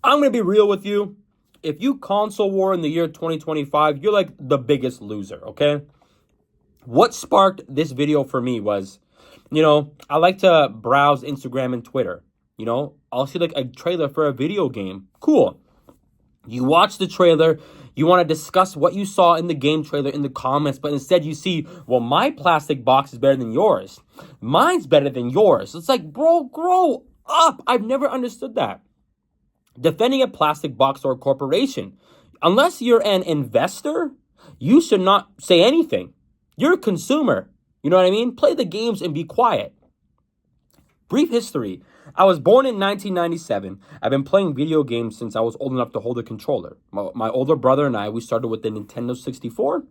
I'm going to be real with you. If you console war in the year 2025, you're like the biggest loser, okay? What sparked this video for me was, I like to browse Instagram and Twitter. I'll see like a trailer for a video game. Cool. You watch the trailer, you want to discuss what you saw in the game trailer in the comments, but instead you see, well, my plastic box is better than yours. Mine's better than yours. It's like, bro, grow up. I've never understood that. Defending a plastic box or a corporation, unless you're an investor, you should not say anything. You're a consumer. You know what I mean? Play the games and be quiet. Brief history. I was born in 1997. I've been playing video games since I was old enough to hold a controller. My older brother and I, we started with the Nintendo 64,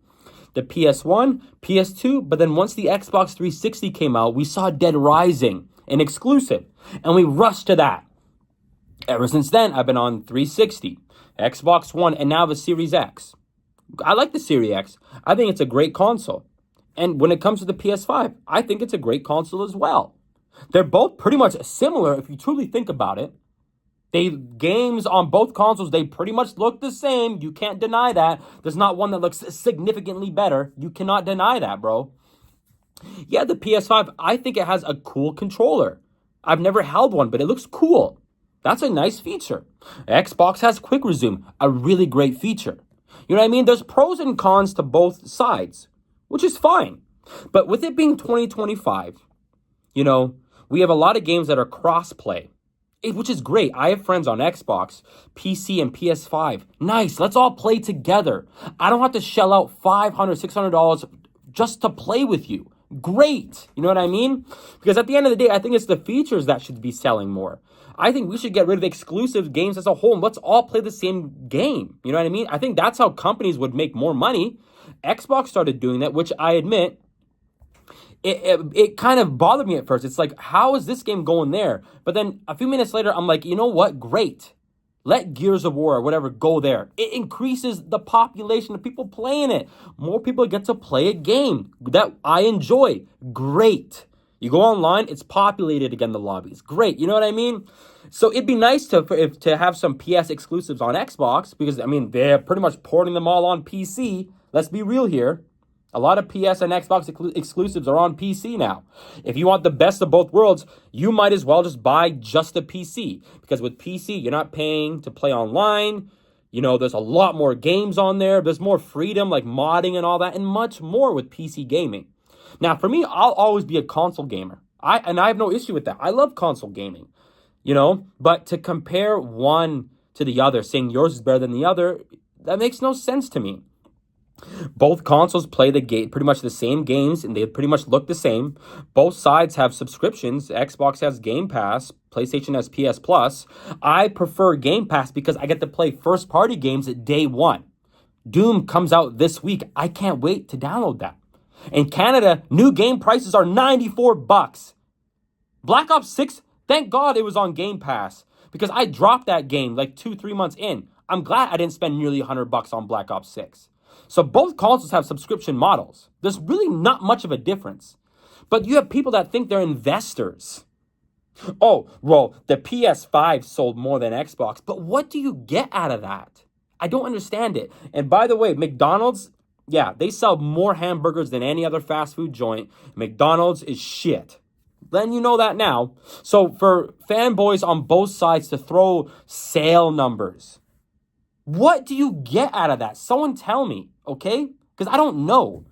the PS1, PS2, but then once the Xbox 360 came out, we saw Dead Rising, an exclusive, and we rushed to that. Ever since then, I've been on 360, Xbox One, and now the Series X. I like the Series X. I think it's a great console. And when it comes to the PS5, I think it's a great console as well. They're both pretty much similar if you truly think about it. Games on both consoles, they pretty much look the same. You can't deny that. There's not one that looks significantly better. You cannot deny that, bro. Yeah, the PS5, I think it has a cool controller. I've never held one, but it looks cool. That's a nice feature. Xbox has quick resume, a really great feature. You know what I mean? There's pros and cons to both sides, which is fine. But with it being 2025, we have a lot of games that are cross-play, which is great. I have friends on Xbox, PC, and PS5. Nice. Let's all play together. I don't have to shell out $500, $600 just to play with you. Great. You know what I mean? Because at the end of the day, I think it's the features that should be selling more. I think we should get rid of exclusive games as a whole and let's all play the same game. You know what I mean? I think that's how companies would make more money. Xbox started doing that, which I admit, it kind of bothered me at first. It's like, how is this game going there? But then a few minutes later, I'm like, you know what? Great. Let Gears of War or whatever go there. It increases the population of people playing it. More people get to play a game that I enjoy. Great. You go online, it's populated again, the lobbies. Great. You know what I mean? So it'd be nice to have some PS exclusives on Xbox because, they're pretty much porting them all on PC. Let's be real here. A lot of PS and Xbox exclusives are on PC now. If you want the best of both worlds, you might as well just buy just a PC. Because with PC, you're not paying to play online. There's a lot more games on there. There's more freedom, like modding and all that, and much more with PC gaming. Now, for me, I'll always be a console gamer. I have no issue with that. I love console gaming, But to compare one to the other, saying yours is better than the other, that makes no sense to me. Both consoles play pretty much the same games, and they pretty much look the same. Both sides have subscriptions. Xbox has Game Pass. PlayStation has PS Plus. I prefer Game Pass because I get to play first-party games at day one. Doom comes out this week. I can't wait to download that. In Canada, new game prices are $94. Black Ops 6, thank God it was on Game Pass because I dropped that game like 2-3 months in. I'm glad I didn't spend nearly $100 on Black Ops 6. So both consoles have subscription models. There's really not much of a difference. But you have people that think they're investors. Oh, well, the PS5 sold more than Xbox. But what do you get out of that? I don't understand it. And by the way, McDonald's, yeah, they sell more hamburgers than any other fast food joint. McDonald's is shit. Then you know that now. So for fanboys on both sides to throw sale numbers, what do you get out of that? Someone tell me, okay? Because I don't know.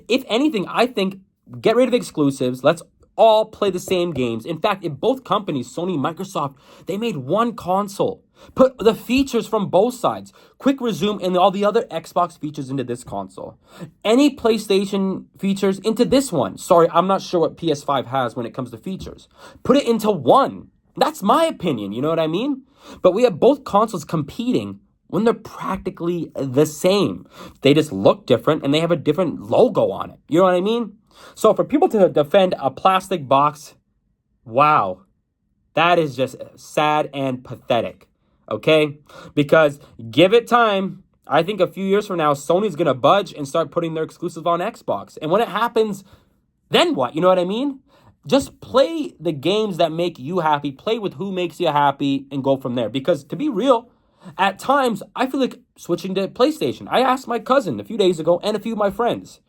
If anything, I think get rid of exclusives. Let's all play the same games. In fact, in both companies, Sony, Microsoft, they made one console. Put the features from both sides. Quick resume and all the other Xbox features into this console. Any PlayStation features into this one. Sorry, I'm not sure what PS5 has when it comes to features. Put it into one. That's my opinion, you know what I mean? But we have both consoles competing when they're practically the same. They just look different and they have a different logo on it. You know what I mean? So for people to defend a plastic box, wow, that is just sad and pathetic, okay? Because give it time. I think a few years from now, Sony's going to budge and start putting their exclusive on Xbox. And when it happens, then what? You know what I mean? Just play the games that make you happy, play with who makes you happy, and go from there. Because to be real, at times, I feel like switching to PlayStation. I asked my cousin a few days ago and a few of my friends,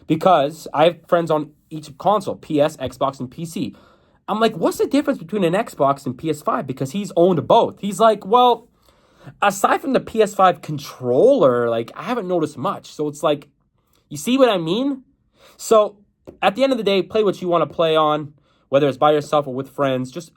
because I have friends on each console, PS, Xbox, and PC. I'm like, what's the difference between an Xbox and PS5? Because he's owned both. He's like, well, aside from the PS5 controller, like, I haven't noticed much. So it's like, you see what I mean? So at the end of the day, play what you want to play on, whether it's by yourself or with friends. Just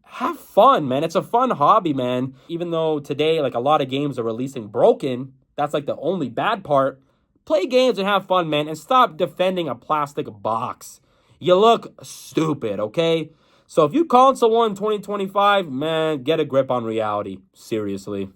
have fun, man. It's a fun hobby, man. Even though today, like, a lot of games are releasing broken, that's like the only bad part. Play games and have fun, man, and stop defending a plastic box. You look stupid, okay? So if you console war in 2025, man, get a grip on reality. Seriously.